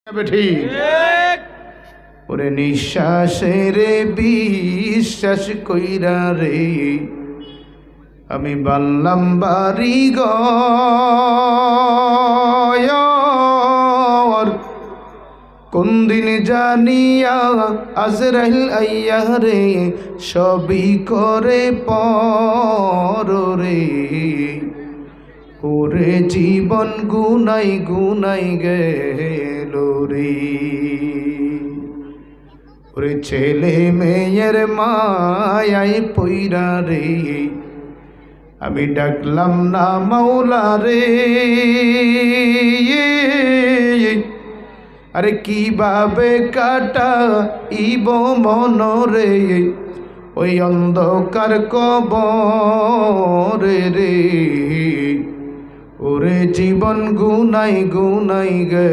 ঠিক ওরে নিঃশ্বাসের বিশ্বাস কইরা রে আমি বানলাম বাড়ি ঘর কোন দিন জানিয়া আজরাইল আইয়া রে সবই করে পর রে ওরে জীবন গুনাই গুনাই গেল রে ওরে ছেলে মেয়ের মায়াই পইরা রে আমি ডাকলাম না মাওলা রে আরে কিভাবে কাটাইব মনরে ওই অন্ধকার কবরে রে ওরে জীবন গুনাই গুনাই গে